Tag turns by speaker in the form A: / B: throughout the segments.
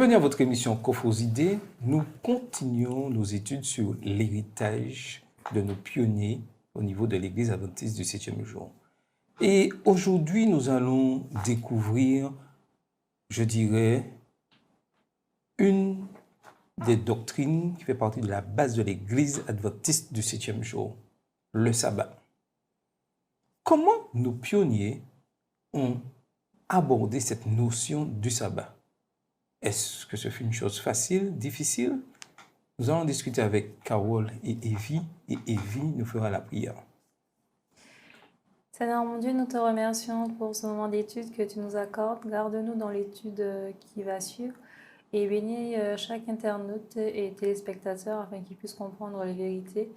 A: Bienvenue à votre émission Coffre aux idées. Nous continuons nos études sur l'héritage de nos pionniers au niveau de l'Église adventiste du 7e jour. Et aujourd'hui, nous allons découvrir, je dirais, une des doctrines qui fait partie de la base de l'Église adventiste du 7e jour, le sabbat. Comment nos pionniers ont abordé cette notion du sabbat? Est-ce que ce fut une chose facile, difficile? Nous allons discuter avec Carole et Evie nous fera la prière.
B: Seigneur mon Dieu, nous te remercions pour ce moment d'étude que tu nous accordes. Garde-nous dans l'étude qui va suivre et bénis chaque internaute et téléspectateur afin qu'il puisse comprendre les vérités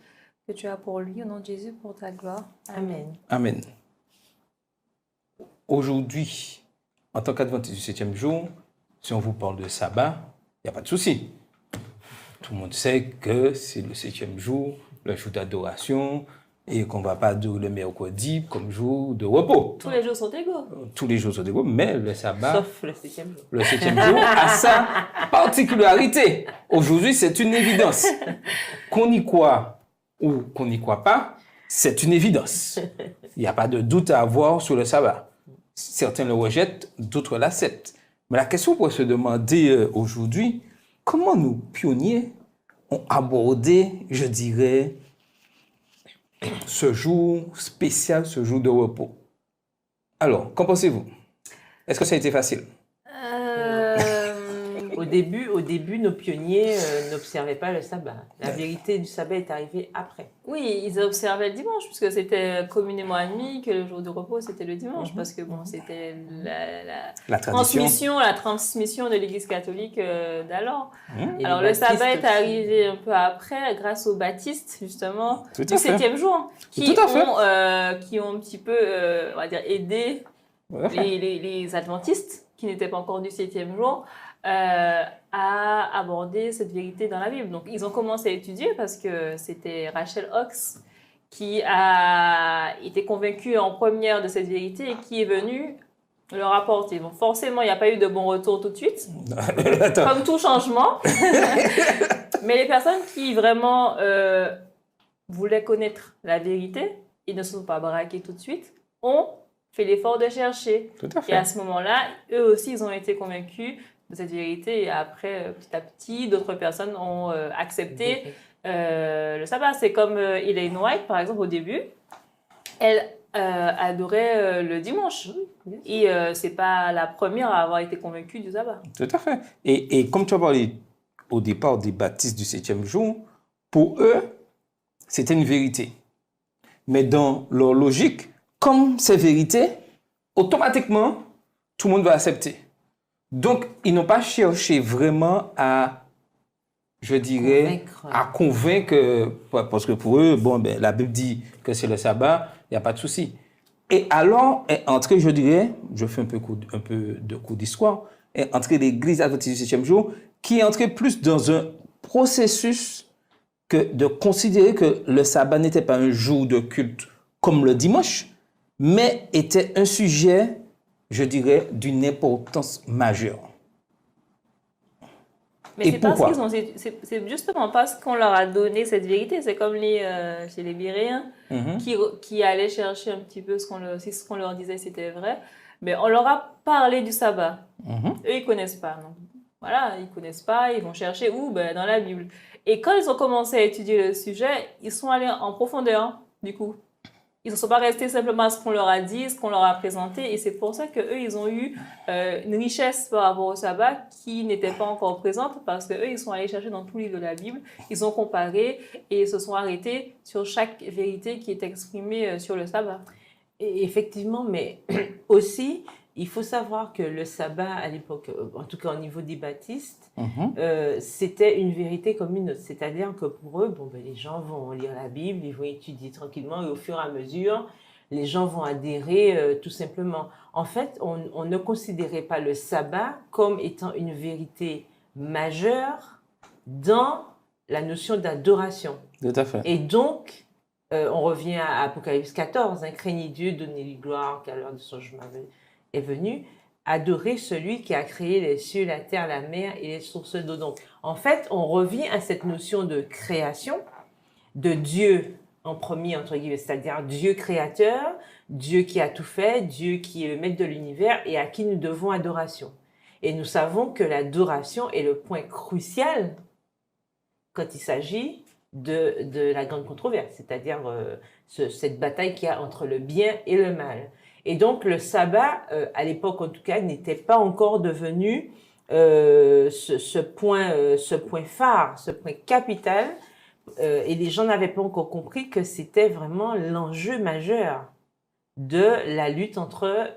B: que tu as pour lui. Au nom de Jésus, pour ta gloire. Amen.
A: Amen. Aujourd'hui, en tant qu'adventiste du 7e jour, si on vous parle de sabbat, il n'y a pas de souci. Tout le monde sait que c'est le 7e jour, le jour d'adoration, et qu'on ne va pas adorer le mercredi comme jour de repos.
B: Tous les jours sont égaux.
A: Tous les jours sont égaux, mais le sabbat,
C: sauf le 7e jour.
A: Le 7e jour a sa particularité. Aujourd'hui, c'est une évidence. Qu'on y croit ou qu'on n'y croit pas, c'est une évidence. Il n'y a pas de doute à avoir sur le sabbat. Certains le rejettent, d'autres l'acceptent. Mais la question pour se demander aujourd'hui, comment nos pionniers ont abordé, je dirais, ce jour spécial, ce jour de repos? Alors, qu'en pensez-vous? Est-ce que ça a été facile?
C: Au début, nos pionniers n'observaient pas le sabbat. La vérité du sabbat est arrivée après.
B: Oui, ils observaient le dimanche, puisque c'était communément admis que le jour de repos, c'était le dimanche, parce que bon, c'était la transmission de l'Église catholique d'alors. Alors, le sabbat est arrivé un peu après, grâce aux baptistes, justement, du 7e jour, qui ont un petit peu, on va dire, aidé les adventistes, qui n'étaient pas encore du 7e jour, à aborder cette vérité dans la Bible. Donc, ils ont commencé à étudier parce que c'était Rachel Oakes qui a été convaincue en première de cette vérité et qui est venue le rapporter. Donc, forcément, il n'y a pas eu de bon retour tout de suite, comme tout changement. Mais les personnes qui vraiment voulaient connaître la vérité et ne se sont pas braquées tout de suite ont fait l'effort de chercher.
A: Tout à fait.
B: Et à ce moment-là, eux aussi, ils ont été convaincus de cette vérité. Et après, petit à petit, d'autres personnes ont accepté le sabbat. C'est comme Ellen White, par exemple, au début. Elle adorait le dimanche. Et c'est pas la première à avoir été convaincue du sabbat.
A: Tout à fait. Et comme tu as parlé au départ des baptistes du 7e jour, pour eux, c'était une vérité. Mais dans leur logique, comme c'est vérité, automatiquement, tout le monde va accepter. Donc, ils n'ont pas cherché vraiment à, je dirais, convaincre, parce que pour eux, bon, ben, la Bible dit que c'est le sabbat, il n'y a pas de souci. Et alors est entré, je dirais, je fais un peu de cours d'histoire, est entré l'Église adventiste du 7e jour, qui est entré plus dans un processus que de considérer que le sabbat n'était pas un jour de culte comme le dimanche, mais était un sujet, je dirais, d'une importance majeure.
B: Mais c'est justement parce qu'on leur a donné cette vérité. C'est comme chez les Béréens qui allaient chercher un petit peu si ce qu'on leur disait c'était vrai. Mais on leur a parlé du sabbat. Eux, ils ne connaissent pas. Donc, voilà, ils ne connaissent pas, ils vont chercher où? Ben, dans la Bible. Et quand ils ont commencé à étudier le sujet, ils sont allés en profondeur, du coup. Ils ne sont pas restés simplement à ce qu'on leur a dit, ce qu'on leur a présenté. Et c'est pour ça qu'eux, ils ont eu une richesse par rapport au sabbat qui n'était pas encore présente parce qu'eux, ils sont allés chercher dans tous les livres de la Bible. Ils ont comparé et se sont arrêtés sur chaque vérité qui est exprimée sur le sabbat.
C: Et effectivement, mais aussi, il faut savoir que le sabbat, à l'époque, en tout cas au niveau des baptistes, c'était une vérité comme une autre. C'est-à-dire que pour eux, les gens vont lire la Bible, ils vont étudier tranquillement et au fur et à mesure, les gens vont adhérer tout simplement. En fait, on ne considérait pas le sabbat comme étant une vérité majeure dans la notion d'adoration.
A: Tout à fait.
C: Et donc, on revient à Apocalypse 14, craignez Dieu, donnez-lui gloire, car l'heure de son jugement est venue. adorer celui qui a créé les cieux, la terre, la mer et les sources d'eau. Donc, en fait, on revient à cette notion de création, de Dieu en premier, entre guillemets, c'est-à-dire Dieu créateur, Dieu qui a tout fait, Dieu qui est le maître de l'univers et à qui nous devons adoration. Et nous savons que l'adoration est le point crucial quand il s'agit de la grande controverse, c'est-à-dire cette bataille qu'il y a entre le bien et le mal. Et donc, le sabbat, à l'époque en tout cas, n'était pas encore devenu ce point phare, ce point capital, et les gens n'avaient pas encore compris que c'était vraiment l'enjeu majeur de la lutte entre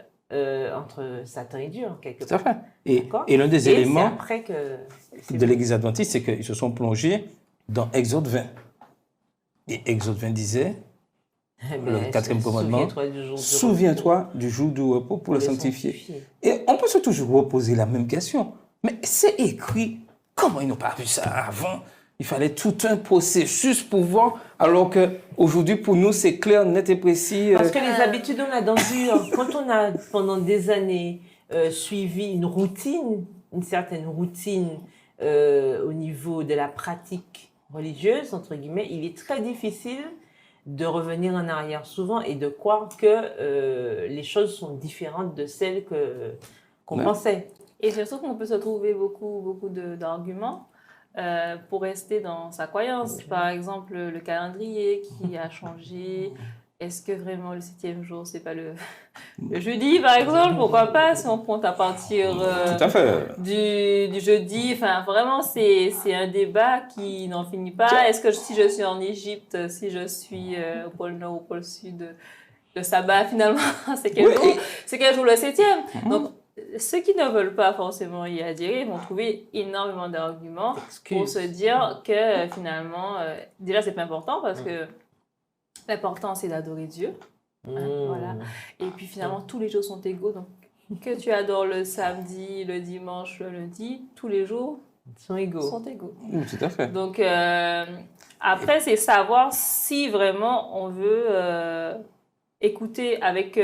C: Satan et Dieu, en quelque part.
A: Tout à fait. Et l'un des éléments de l'Église adventiste, c'est qu'ils se sont plongés dans Exode 20. Et Exode 20 disait, le quatrième commandement, souviens-toi du jour du repos pour le sanctifier. Et on peut se toujours reposer la même question. Mais c'est écrit, comment ils n'ont pas vu ça avant? Il fallait tout un processus pour voir, alors qu'aujourd'hui, pour nous, c'est clair, net et précis.
C: Parce que les habitudes, on a dans quand on a, pendant des années, suivi une certaine routine au niveau de la pratique religieuse, entre guillemets, il est très difficile de revenir en arrière souvent et de croire que les choses sont différentes de celles qu'on pensait.
B: Et surtout qu'on peut se trouver beaucoup d'arguments pour rester dans sa croyance. Par exemple, le calendrier qui a changé. Est-ce que vraiment le 7e jour, c'est pas le jeudi, par exemple? Pourquoi pas, si on compte à partir du jeudi? Enfin, vraiment, c'est un débat qui n'en finit pas. Est-ce que si je suis en Égypte, si je suis au pôle Nord, au pôle Sud, le sabbat, finalement, c'est quel jour? C'est quel jour le 7e? Donc, ceux qui ne veulent pas forcément y adhérer vont trouver énormément d'arguments pour se dire que finalement, déjà, c'est pas important parce que l'important, c'est d'adorer Dieu. Voilà. Et puis finalement, tous les jours sont égaux. Donc, que tu adores le samedi, le dimanche, le lundi, tous les jours sont égaux.
A: Tout à fait.
B: Donc, après, c'est savoir si vraiment on veut écouter avec...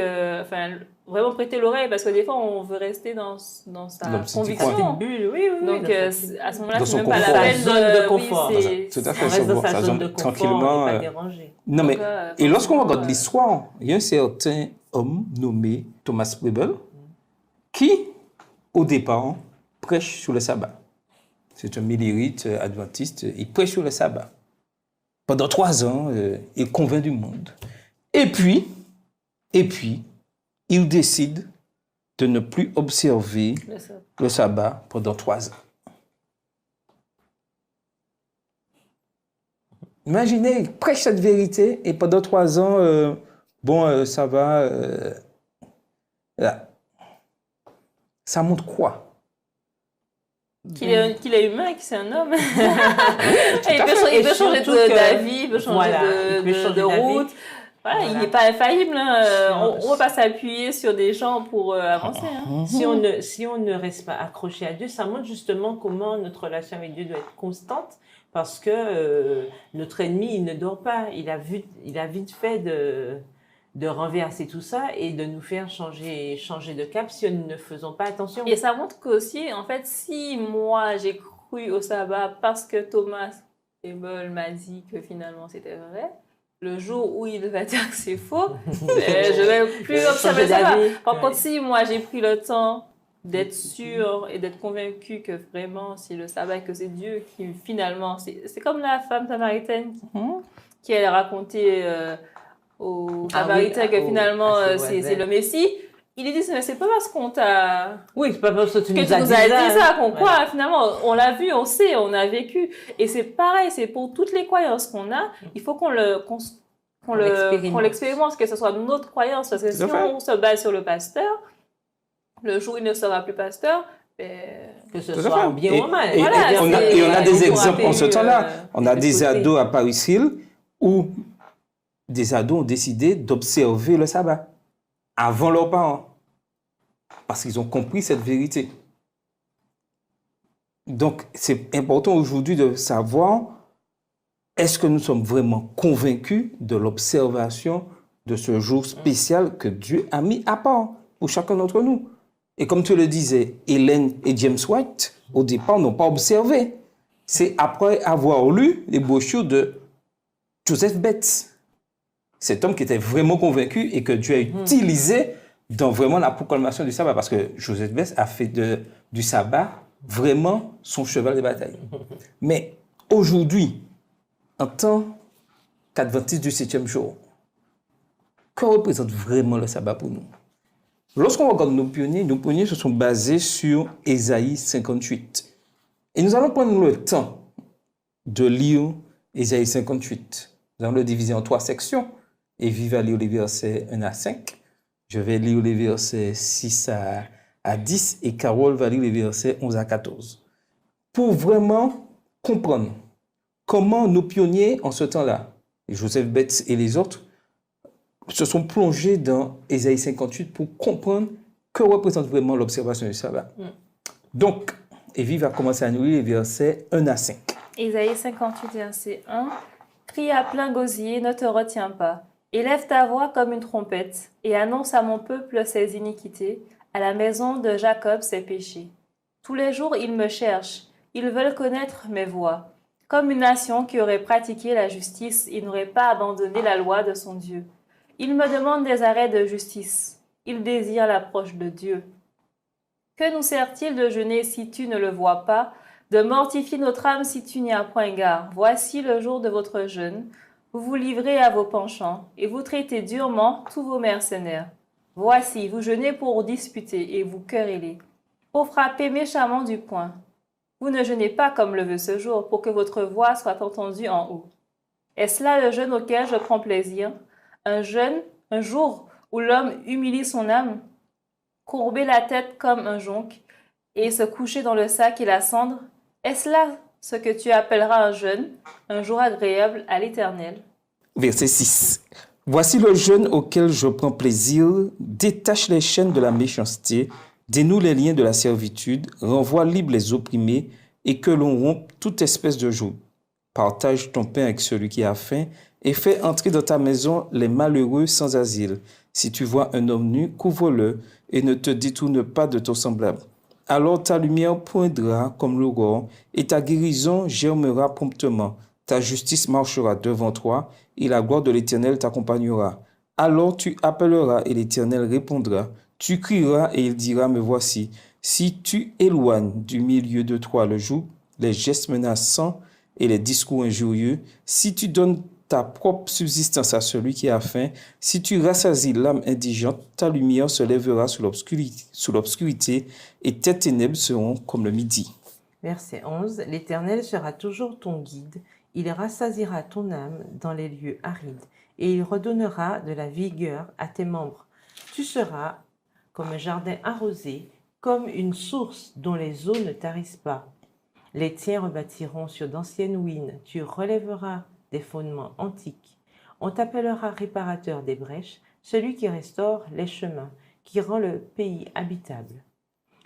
B: vraiment prêter l'oreille, parce que des fois, on veut rester dans sa conviction.
C: Bulle, oui.
B: Donc, à ce moment-là, c'est même pas la peine
C: de confort.
A: Tout à fait.
C: On reste dans sa zone de confort, on n'est pas dérangé.
A: Non, mais, et lorsqu'on regarde l'histoire, il y a un certain homme nommé Thomas Prebble qui, au départ, prêche sur le sabbat. C'est un millérite adventiste, il prêche sur le sabbat. Pendant 3 ans, il convainc du monde. Et puis, il décide de ne plus observer le sabbat pendant 3 ans. Imaginez, il prêche cette vérité et pendant 3 ans, ça va. Là. Ça montre quoi?
B: Qu'il est humain, que c'est un homme. Il peut changer d'avis, il peut changer de route. Voilà, il n'est pas infaillible. On ne va pas s'appuyer sur des gens pour avancer.
C: Si on ne reste pas accroché à Dieu, ça montre justement comment notre relation avec Dieu doit être constante, parce que notre ennemi, il ne dort pas. Il a vite fait de renverser tout ça et de nous faire changer de cap si nous ne faisons pas attention.
B: Et ça montre qu'aussi, en fait, si moi j'ai cru au sabbat parce que Thomas Prebble m'a dit que finalement c'était vrai, le jour où il va dire que c'est faux, je vais plus observer ça. Par contre, si moi j'ai pris le temps d'être sûr et d'être convaincu que vraiment c'est le sabbat, que c'est Dieu qui finalement, c'est comme la femme samaritaine qui elle racontait aux Samaritains que finalement c'est le Messie. Il lui dit, mais c'est pas parce qu'on t'a...
C: Oui, c'est pas parce que tu nous as dit
B: ça qu'on croit. Finalement, on l'a vu, on sait, on a vécu. Et c'est pareil, c'est pour toutes les croyances qu'on a. Il faut qu'on l'expérimente, que ce soit notre croyance. Parce que si on se base sur le pasteur, le jour où il ne sera plus pasteur,
C: que ce soit bien ou mal.
A: Et on a des exemples en ce temps-là. On a des ados à Paris Hill où des ados ont décidé d'observer le sabbat avant leurs parents, parce qu'ils ont compris cette vérité. Donc, c'est important aujourd'hui de savoir, est-ce que nous sommes vraiment convaincus de l'observation de ce jour spécial que Dieu a mis à part pour chacun d'entre nous? Et comme tu le disais, Hélène et James White, au départ, n'ont pas observé. C'est après avoir lu les brochures de Joseph Bates, cet homme qui était vraiment convaincu et que Dieu a utilisé dans vraiment la proclamation du sabbat. Parce que Joseph Bates a fait du sabbat vraiment son cheval de bataille. Mais aujourd'hui, en tant qu'adventiste du 7e jour, que représente vraiment le sabbat pour nous? Lorsqu'on regarde nos pionniers se sont basés sur Ésaïe 58. Et nous allons prendre le temps de lire Ésaïe 58. Nous allons le diviser en 3 sections. Et Vive va lire les versets 1 à 5. Je vais lire les versets 6 à 10 et Carole va lire les versets 11 à 14. Pour vraiment comprendre comment nos pionniers en ce temps-là, Joseph Bates et les autres, se sont plongés dans Ésaïe 58 pour comprendre que représente vraiment l'observation du sabbat. Donc, Evie va commencer à nous lire les versets 1 à 5.
B: Ésaïe 58, verset 1. Crie à plein gosier, ne te retiens pas. Élève ta voix comme une trompette et annonce à mon peuple ses iniquités, à la maison de Jacob ses péchés. Tous les jours, ils me cherchent, ils veulent connaître mes voies. Comme une nation qui aurait pratiqué la justice et n'aurait pas abandonné la loi de son Dieu. Ils me demandent des arrêts de justice. Ils désirent l'approche de Dieu. Que nous sert-il de jeûner si tu ne le vois pas, de mortifier notre âme si tu n'y as point garde? Voici le jour de votre jeûne. Vous vous livrez à vos penchants et vous traitez durement tous vos mercenaires. Voici, vous jeûnez pour disputer et vous querellez, pour frapper méchamment du poing. Vous ne jeûnez pas comme le veut ce jour, pour que votre voix soit entendue en haut. Est-ce là le jeûne auquel je prends plaisir? Un jeûne, un jour où l'homme humilie son âme, courber la tête comme un jonc et se coucher dans le sac et la cendre, est-ce là ce que tu appelleras un jeûne, un jour agréable à l'Éternel?
A: Verset 6. Voici le jeûne auquel je prends plaisir, détache les chaînes de la méchanceté, dénoue les liens de la servitude, renvoie libres les opprimés et que l'on rompe toute espèce de joug. Partage ton pain avec celui qui a faim et fais entrer dans ta maison les malheureux sans asile. Si tu vois un homme nu, couvre-le et ne te détourne pas de ton semblable. Alors ta lumière poindra comme l'aurore et ta guérison germera promptement. Ta justice marchera devant toi et la gloire de l'Éternel t'accompagnera. Alors tu appelleras et l'Éternel répondra. Tu crieras et il dira, me voici. Si tu éloignes du milieu de toi le joug, les gestes menaçants et les discours injurieux, si tu donnes ta propre subsistance à celui qui a faim, si tu rassasies l'âme indigente, ta lumière se lèvera sous l'obscurité et tes ténèbres seront comme le midi.
C: Verset 11. L'Éternel sera toujours ton guide. Il rassasiera ton âme dans les lieux arides et il redonnera de la vigueur à tes membres. Tu seras comme un jardin arrosé, comme une source dont les eaux ne tarissent pas. Les tiens rebâtiront sur d'anciennes ruines. Tu relèveras des fondements antiques. On t'appellera réparateur des brèches, celui qui restaure les chemins, qui rend le pays habitable.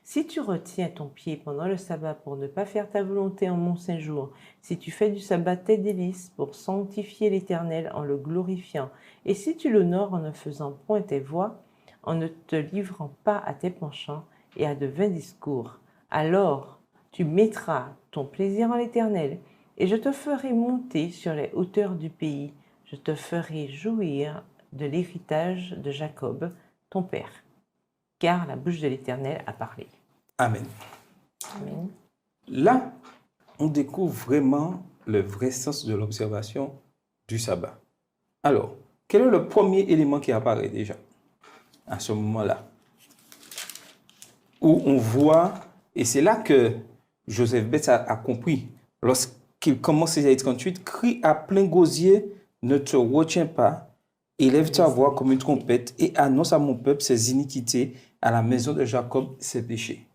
C: Si tu retiens ton pied pendant le sabbat pour ne pas faire ta volonté en mon Saint-Jour, si tu fais du sabbat tes délices pour sanctifier l'Éternel en le glorifiant, et si tu l'honores en ne faisant point tes voix, en ne te livrant pas à tes penchants et à de vains discours, alors tu mettras ton plaisir en l'Éternel, et je te ferai monter sur les hauteurs du pays, je te ferai jouir de l'héritage de Jacob, ton père. Car la bouche de l'Éternel a parlé.
A: Amen.
C: Amen.
A: Là, on découvre vraiment le vrai sens de l'observation du sabbat. Alors, quel est le premier élément qui apparaît déjà à ce moment-là? Où on voit, et c'est là que Joseph Bates a compris, lorsqu'il commence Ésaïe 38, crie à plein gosier, ne te retiens pas, élève ta voix comme une trompette et annonce à mon peuple ses iniquités, à la maison de Jacob ses péchés.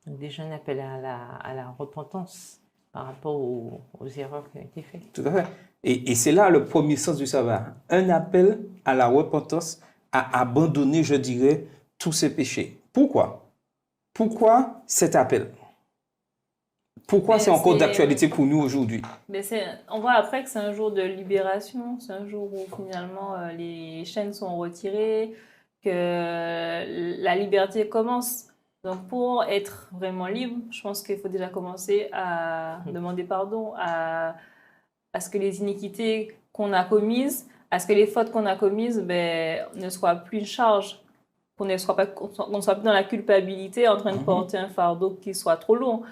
C: Donc déjà un appel à la repentance par rapport aux erreurs qui ont été faites.
A: Tout à fait. Et c'est là le premier sens du sabbat. Un appel à la repentance, à abandonner, je dirais, tous ses péchés. Pourquoi? Pourquoi cet appel? Pourquoi c'est encore d'actualité pour nous aujourd'hui?
B: On voit après que c'est un jour de libération, c'est un jour où finalement les chaînes sont retirées, que la liberté commence. Donc, pour être vraiment libre, je pense qu'il faut déjà commencer à demander pardon à ce que les iniquités qu'on a commises, à ce que les fautes qu'on a commises ne soient plus une charge, qu'on ne soit plus dans la culpabilité en train de porter un fardeau qui soit trop lourd.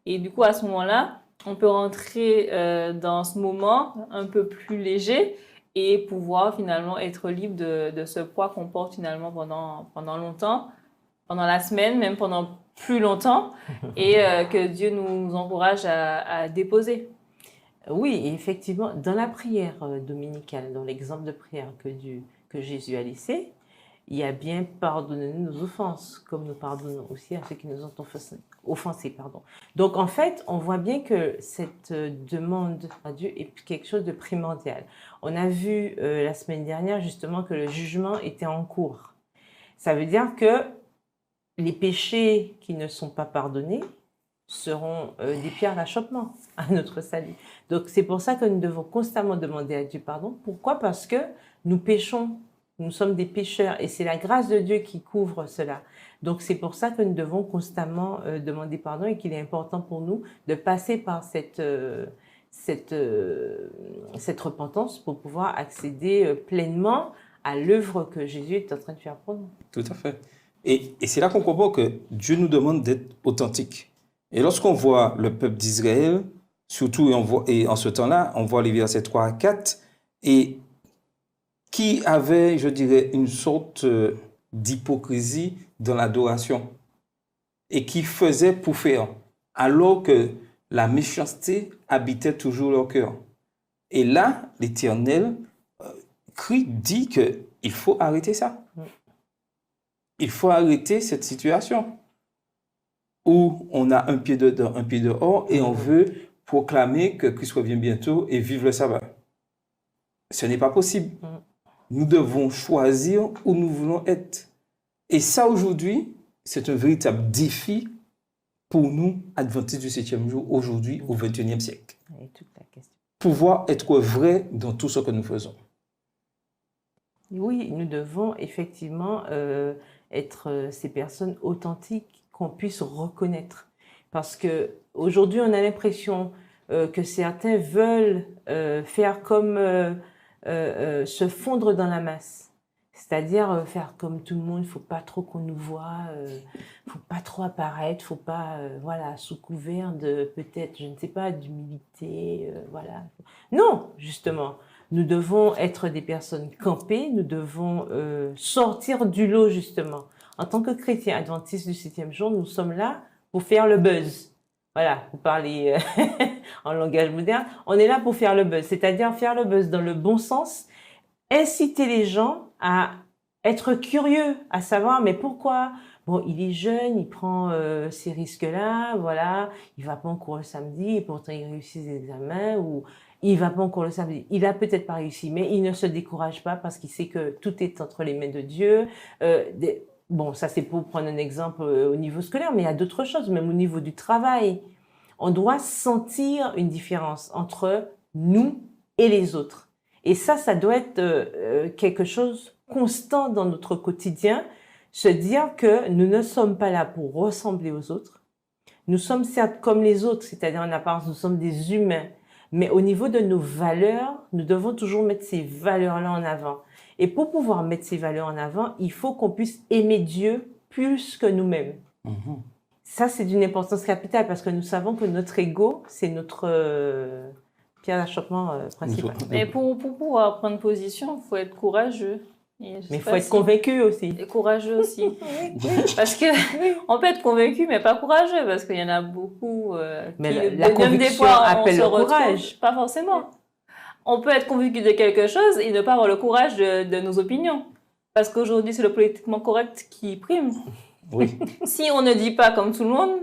B: Et du coup, à ce moment-là, on peut rentrer dans ce moment un peu plus léger et pouvoir finalement être libre de ce poids qu'on porte finalement pendant longtemps, pendant la semaine, même pendant plus longtemps, et que Dieu nous encourage à déposer.
C: Oui, effectivement, dans la prière dominicale, dans l'exemple de prière que Jésus a laissé, il y a bien pardonnez-nous nos offenses, comme nous pardonnons aussi à ceux qui nous ont offensés. Donc en fait, on voit bien que cette demande à Dieu est quelque chose de primordial. On a vu la semaine dernière justement que le jugement était en cours. Ça veut dire que les péchés qui ne sont pas pardonnés seront des pierres d'achoppement à notre salut. Donc c'est pour ça que nous devons constamment demander à Dieu pardon. Pourquoi? Parce que nous péchons. Nous sommes des pécheurs et c'est la grâce de Dieu qui couvre cela. Donc c'est pour ça que nous devons constamment demander pardon et qu'il est important pour nous de passer par cette repentance pour pouvoir accéder pleinement à l'œuvre que Jésus est en train de faire pour nous.
A: Tout à fait. Et c'est là qu'on comprend que Dieu nous demande d'être authentique. Et lorsqu'on voit le peuple d'Israël, surtout et en ce temps-là, on voit les versets 3 à 4, et qui avait, je dirais, une sorte d'hypocrisie dans l'adoration et qui faisait pour faire, alors que la méchanceté habitait toujours leur cœur. Et là, l'Éternel dit qu'il faut arrêter ça. Il faut arrêter cette situation où on a un pied dedans, un pied dehors et on veut proclamer que Christ revient bientôt et vive le sabbat. Ce n'est pas possible. Nous devons choisir où nous voulons être. Et ça, aujourd'hui, c'est un véritable défi pour nous, adventistes du 7e jour, aujourd'hui, au XXIe siècle. Pouvoir être vrai dans tout ce que nous faisons.
C: Oui, nous devons effectivement être ces personnes authentiques qu'on puisse reconnaître. Parce qu'aujourd'hui, on a l'impression que certains veulent faire comme... se fondre dans la masse, c'est-à-dire faire comme tout le monde. Il ne faut pas trop qu'on nous voit, il ne faut pas trop apparaître, il ne faut pas, sous couvert de peut-être, je ne sais pas, d'humilité, voilà. Non, justement, nous devons être des personnes campées, nous devons sortir du lot, justement. En tant que chrétiens adventistes du 7e jour, nous sommes là pour faire le buzz. Voilà, pour parler en langage moderne, on est là pour faire le buzz, c'est-à-dire faire le buzz dans le bon sens, inciter les gens à être curieux, à savoir mais pourquoi? Bon, il est jeune, il prend ces risques-là, voilà, il va pas en cours le samedi et pourtant il réussit ses examens, ou il va pas en cours le samedi, il a peut-être pas réussi, mais il ne se décourage pas parce qu'il sait que tout est entre les mains de Dieu. Bon, ça c'est pour prendre un exemple au niveau scolaire, mais il y a d'autres choses, même au niveau du travail. On doit sentir une différence entre nous et les autres. Et ça doit être quelque chose constant dans notre quotidien, se dire que nous ne sommes pas là pour ressembler aux autres. Nous sommes certes comme les autres, c'est-à-dire en apparence, nous sommes des humains, mais au niveau de nos valeurs, nous devons toujours mettre ces valeurs-là en avant. Et pour pouvoir mettre ces valeurs en avant, il faut qu'on puisse aimer Dieu plus que nous-mêmes. Ça, c'est d'une importance capitale parce que nous savons que notre ego, c'est notre pierre d'achoppement principale.
B: Mais pour pouvoir prendre position, il faut être courageux.
C: Mais il faut être convaincu aussi.
B: Et courageux aussi. Parce que on peut être convaincu, mais pas courageux, parce qu'il y en a beaucoup
C: mais la conviction appelle le courage.
B: Pas forcément. On peut être convaincu de quelque chose et ne pas avoir le courage de nos opinions. Parce qu'aujourd'hui, c'est le politiquement correct qui prime.
A: Oui.
B: Si on ne dit pas comme tout le monde,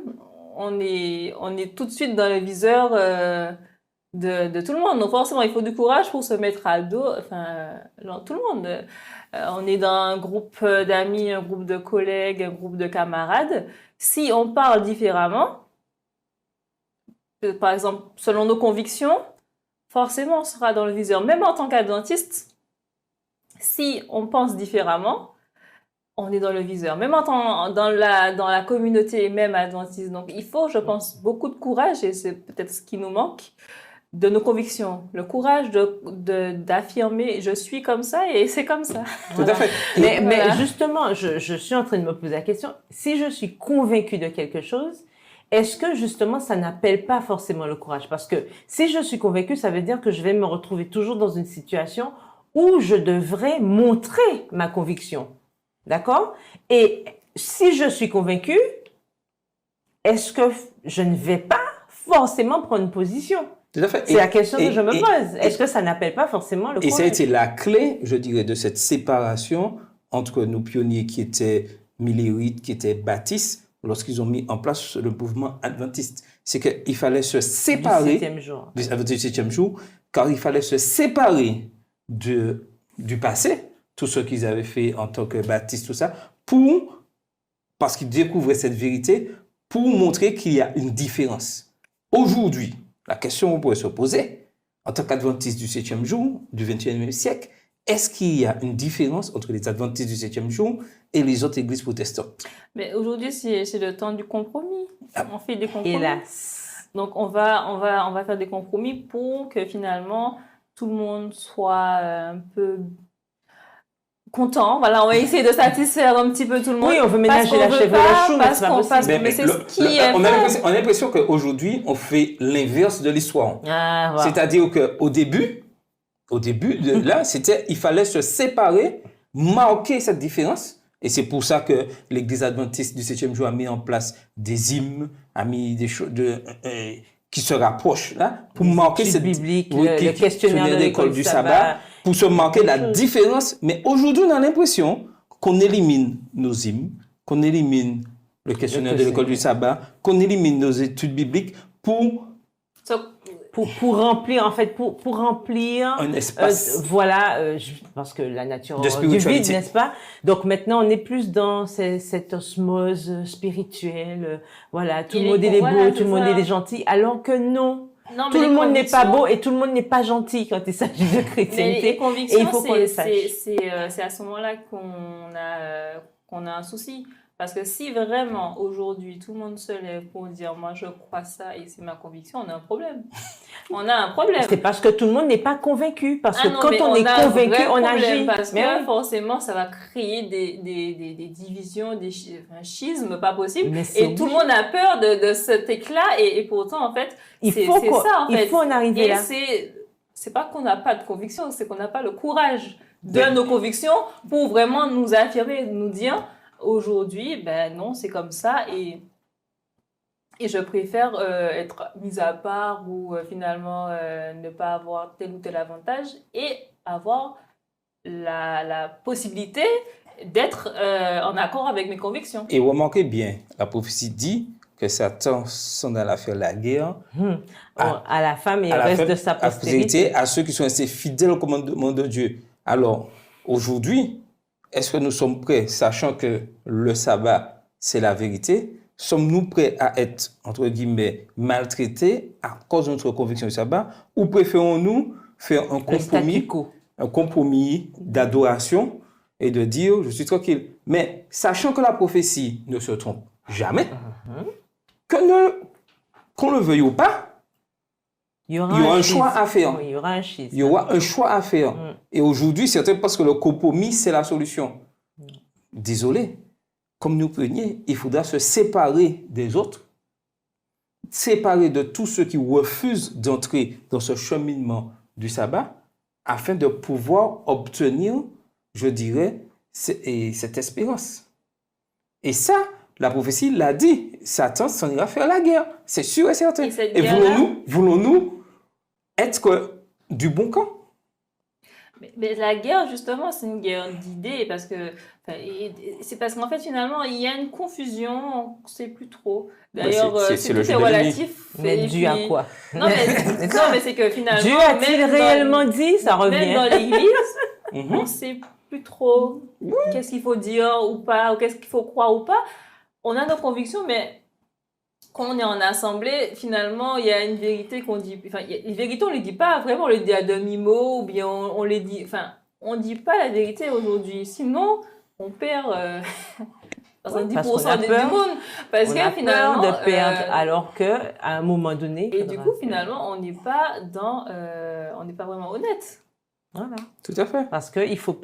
B: on est tout de suite dans le viseur de tout le monde. Donc forcément, il faut du courage pour se mettre à dos, tout le monde. On est dans un groupe d'amis, un groupe de collègues, un groupe de camarades. Si on parle différemment, par exemple, selon nos convictions, forcément, on sera dans le viseur. Même en tant qu'adventiste, si on pense différemment, on est dans le viseur, même dans la communauté même adventiste. Donc, il faut, je pense, beaucoup de courage, et c'est peut-être ce qui nous manque, de nos convictions. Le courage d'affirmer, je suis comme ça et c'est comme ça.
A: Tout à fait.
C: Mais justement, je suis en train de me poser la question, si je suis convaincue de quelque chose, est-ce que justement ça n'appelle pas forcément le courage? Parce que si je suis convaincue, ça veut dire que je vais me retrouver toujours dans une situation où je devrais montrer ma conviction. D'accord? Et si je suis convaincue, est-ce que je ne vais pas forcément prendre une position?
A: Tout à fait.
C: C'est la question que je me pose. Est-ce que ça n'appelle pas forcément le courage?
A: Et ça a été la clé, je dirais, de cette séparation entre nos pionniers qui étaient millérites, qui étaient baptistes, lorsqu'ils ont mis en place le mouvement adventiste. C'est qu'il fallait se séparer
C: du 7e jour.
A: Du 7e jour, car il fallait se séparer du passé, tout ce qu'ils avaient fait en tant que baptistes, tout ça, parce qu'ils découvraient cette vérité, pour montrer qu'il y a une différence. Aujourd'hui, la question qu'on pourrait se poser, en tant qu'adventiste du 7e jour, du 21e siècle, est-ce qu'il y a une différence entre les adventistes du 7e jour et les autres églises protestantes?
B: Mais aujourd'hui, c'est le temps du compromis. On fait des compromis.
C: Hélas.
B: Donc, on va faire des compromis pour que finalement, tout le monde soit un peu content. Voilà, on va essayer de satisfaire un petit peu tout le monde.
C: Oui, on veut ménager la chèvre et la chou, mais c'est pas possible.
B: Mais c'est ce qui est
A: on a l'impression qu'aujourd'hui, on fait l'inverse de l'histoire.
C: Ah, voilà.
A: C'est-à-dire qu'au début, là, il fallait se séparer, marquer cette différence. Et c'est pour ça que l'Église adventiste du 7e jour a mis en place des hymnes, a mis des choses qui se rapprochent, là, pour marquer cette
C: biblique, le questionnaire de l'école du sabbat,
A: pour se marquer la différence. Mais aujourd'hui, on a l'impression qu'on élimine nos hymnes, qu'on élimine le questionnaire de l'école du sabbat, qu'on élimine nos études bibliques pour
C: remplir, en fait, pour remplir
A: un espace.
C: Parce que la nature
A: de
C: du vide, n'est-ce pas? Donc maintenant, on est plus dans cette osmose spirituelle. Voilà, tout le monde est beau, tout le monde est gentil, alors que non.
B: Non,
C: tout le monde n'est pas beau et tout le monde n'est pas gentil quand il s'agit de chrétienté.
B: Les convictions,
C: et il faut qu'on le sache.
B: C'est à ce moment-là qu'on a un souci. Parce que si vraiment, aujourd'hui, tout le monde se lève pour dire « moi, je crois ça et c'est ma conviction », on a un problème. On a un problème.
C: C'est parce que tout le monde n'est pas convaincu. Parce que quand on est convaincu, on agit.
B: Parce que forcément, ça va créer des divisions, des schismes pas possibles. Et tout le monde a peur de cet éclat. Et pourtant, en fait, c'est ça.
C: Il faut en arriver là.
B: C'est pas qu'on n'a pas de conviction, c'est qu'on n'a pas le courage de nos convictions pour vraiment nous affirmer, nous dire... Aujourd'hui, ben non, c'est comme ça et je préfère être mise à part ou finalement ne pas avoir tel ou tel avantage et avoir la possibilité d'être en accord avec mes convictions.
A: Et remarquez bien, la prophétie dit que Satan s'en alla faire la guerre
C: à la femme et au reste de sa postérité,
A: à ceux qui sont restés fidèles au commandement de Dieu. Alors, aujourd'hui, est-ce que nous sommes prêts, sachant que le sabbat, c'est la vérité, sommes-nous prêts à être, entre guillemets, maltraités à cause de notre conviction du sabbat, ou préférons-nous faire un compromis d'adoration et de dire, je suis tranquille. Mais sachant que la prophétie ne se trompe jamais, qu'on le veuille ou pas, il y aura un choix à faire.
C: Oui, il y aura un schisme.
A: Il y aura un choix à faire. Et aujourd'hui, certains pensent que le compromis, c'est la solution. Désolé, comme nous prenions, il faudra se séparer des autres, séparer de tous ceux qui refusent d'entrer dans ce cheminement du sabbat, afin de pouvoir obtenir, je dirais, cette espérance. Et ça, la prophétie l'a dit, Satan s'en ira faire la guerre, c'est sûr et certain. Et voulons-nous être du bon camp?
B: Mais la guerre, justement, c'est une guerre d'idées, parce que c'est parce qu'en fait, finalement, il y a une confusion, on ne sait plus trop. D'ailleurs, c'est relatif.
C: Mais dû à quoi?
B: Non, mais c'est que finalement...
C: Dieu a-t-il réellement dit? Ça revient.
B: Même dans l'Église, on ne sait plus trop qu'est-ce qu'il faut dire ou pas, ou qu'est-ce qu'il faut croire ou pas. On a nos convictions, mais... Quand on est en assemblée, finalement, il y a une vérité qu'on dit... Enfin, une vérité, on ne les dit pas vraiment, on les dit à demi-mot, ou bien on les dit... Enfin, on ne dit pas la vérité aujourd'hui. Sinon, on perd 70% du monde. Parce
C: on
B: que
C: a
B: finalement.
C: Peur de perdre, alors qu'à un moment donné.
B: Et du coup, finalement, on n'est pas vraiment honnête.
C: Voilà.
A: Tout à fait.
C: Parce qu'il faut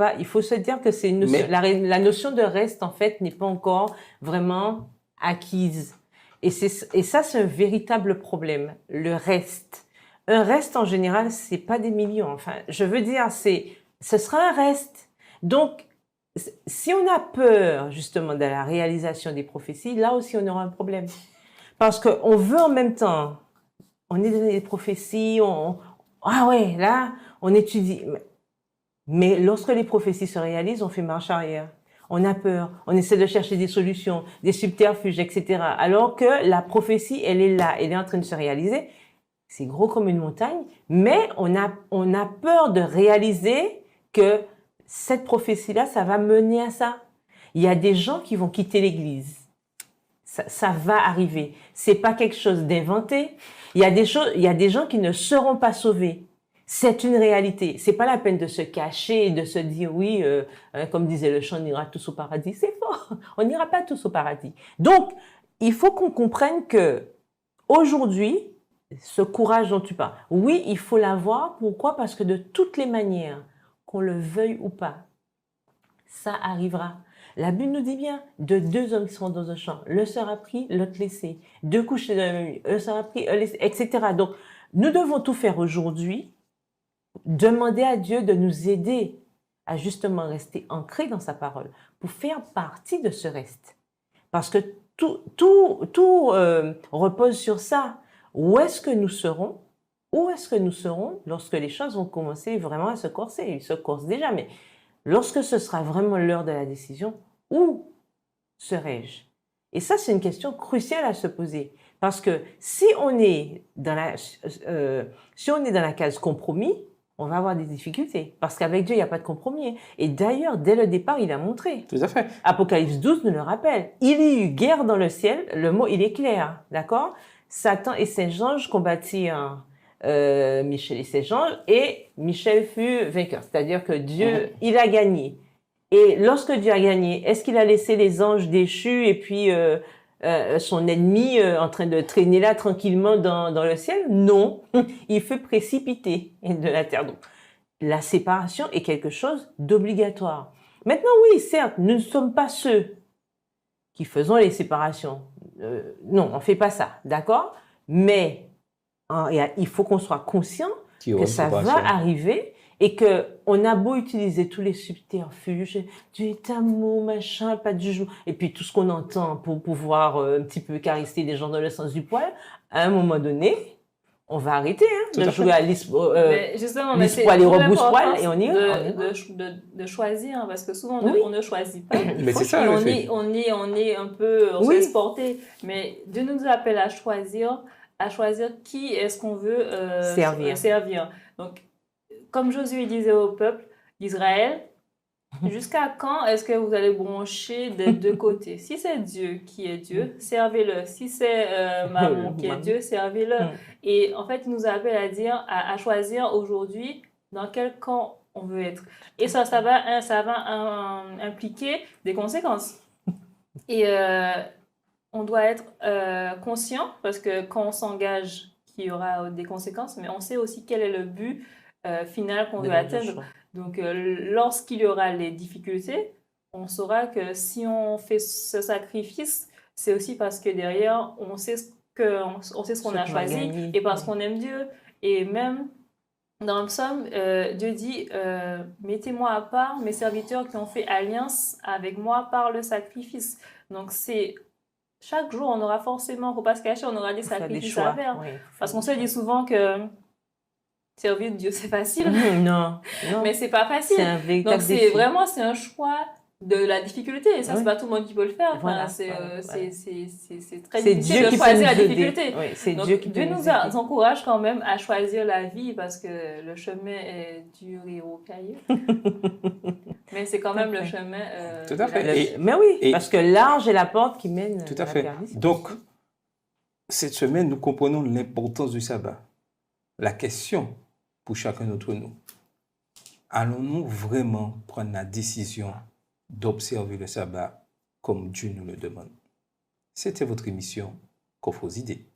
C: se dire que c'est une notion, la notion de reste, en fait, n'est pas encore vraiment acquise. Et ça, c'est un véritable problème, le reste. Un reste, en général, c'est pas des millions. Enfin, je veux dire, ce sera un reste. Donc, si on a peur, justement, de la réalisation des prophéties, là aussi, on aura un problème. Parce qu'on veut en même temps, on est dans les prophéties, ah ouais, là, on étudie. Mais lorsque les prophéties se réalisent, on fait marche arrière. On a peur, on essaie de chercher des solutions, des subterfuges, etc. Alors que la prophétie, elle est là, elle est en train de se réaliser. C'est gros comme une montagne, mais on a peur de réaliser que cette prophétie-là, ça va mener à ça. Il y a des gens qui vont quitter l'Église. Ça va arriver. C'est pas quelque chose d'inventé. Il y a des gens qui ne seront pas sauvés. C'est une réalité. C'est pas la peine de se cacher et de se dire oui, comme disait le chant, on ira tous au paradis. C'est faux. On n'ira pas tous au paradis. Donc, il faut qu'on comprenne que aujourd'hui, ce courage dont tu parles, oui, il faut l'avoir. Pourquoi? Parce que de toutes les manières, qu'on le veuille ou pas, ça arrivera. La Bible nous dit bien, de deux hommes qui seront dans un champ, l'un sera pris, l'autre laissé. Deux couchés dans la même nuit, l'un sera pris, l'autre laissé, etc. Donc, nous devons tout faire aujourd'hui, demander à Dieu de nous aider à justement rester ancrés dans sa parole, pour faire partie de ce reste. Parce que tout repose sur ça. Où est-ce que nous serons? Où est-ce que nous serons lorsque les choses vont commencer vraiment à se corser? Ils se corsent déjà, mais lorsque ce sera vraiment l'heure de la décision, où serai-je? Et ça, c'est une question cruciale à se poser. Parce que si on est dans la case compromis, on va avoir des difficultés. Parce qu'avec Dieu, il n'y a pas de compromis. Et d'ailleurs, dès le départ, il a montré.
A: Tout à fait.
B: Apocalypse 12 nous le rappelle. Il y eut guerre dans le ciel. Le mot, il est clair. D'accord? Satan et ses anges combattirent Michel et ses anges, et Michel fut vainqueur. C'est-à-dire que Dieu, il a gagné. Et lorsque Dieu a gagné, est-ce qu'il a laissé les anges déchus et puis son ennemi en train de traîner là tranquillement dans le ciel? Non, il fut précipité de la terre. Donc, la séparation est quelque chose d'obligatoire. Maintenant, oui, certes, nous ne sommes pas ceux qui faisons les séparations. Non, on ne fait pas ça, d'accord? Mais il faut qu'on soit conscient que ça va arriver et qu'on a beau utiliser tous les subterfuges, Dieu est amour, machin, pas de jugement, et puis tout ce qu'on entend pour pouvoir un petit peu caresser les gens dans le sens du poil, à un moment donné, on va arrêter de jouer à l'histoire et rebousse-poil et on y va. De choisir, parce que souvent on ne choisit pas.
A: Mais c'est ça,
B: on est un peu, on se laisse porter, mais Dieu nous appelle à choisir qui est-ce qu'on veut servir. Donc, comme Josué disait au peuple d'Israël, jusqu'à quand est-ce que vous allez broncher des deux côtés? Si c'est Dieu qui est Dieu, servez-le. Si c'est Mammon qui est Dieu, servez-le. Et en fait, il nous appelle à choisir aujourd'hui dans quel camp on veut être. Et ça va impliquer des conséquences. Et on doit être conscient, parce que quand on s'engage, qu'il y aura des conséquences, mais on sait aussi quel est le but final qu'on veut atteindre. Donc, lorsqu'il y aura les difficultés, on saura que si on fait ce sacrifice, c'est aussi parce que derrière, on sait ce qu'on a choisi et parce qu'on aime Dieu. Et même dans le psaume, Dieu dit mettez-moi à part mes serviteurs qui ont fait alliance avec moi par le sacrifice. Donc, chaque jour, on aura forcément, il ne faut pas se cacher, on aura des sacrifices à faire. Oui, parce qu'on se dit souvent que servir Dieu, c'est facile.
C: Non.
B: Mais c'est pas facile. C'est un véritable défi. Donc, c'est un choix de la difficulté. Et ça, c'est pas tout le monde qui peut le faire. Enfin, c'est très difficile de choisir la difficulté.
C: Oui, c'est
B: donc,
C: Dieu qui
B: Dieu nous encourage quand même à choisir la vie parce que le chemin est dur et rocailleux. Mais c'est quand même le chemin.
A: Tout à fait.
C: Mais oui, parce que large est la porte qui mène
A: à la perdition. Donc, cette semaine, nous comprenons l'importance du sabbat. La question pour chacun d'entre nous, allons-nous vraiment prendre la décision d'observer le sabbat comme Dieu nous le demande. C'était votre émission Coffre aux idées.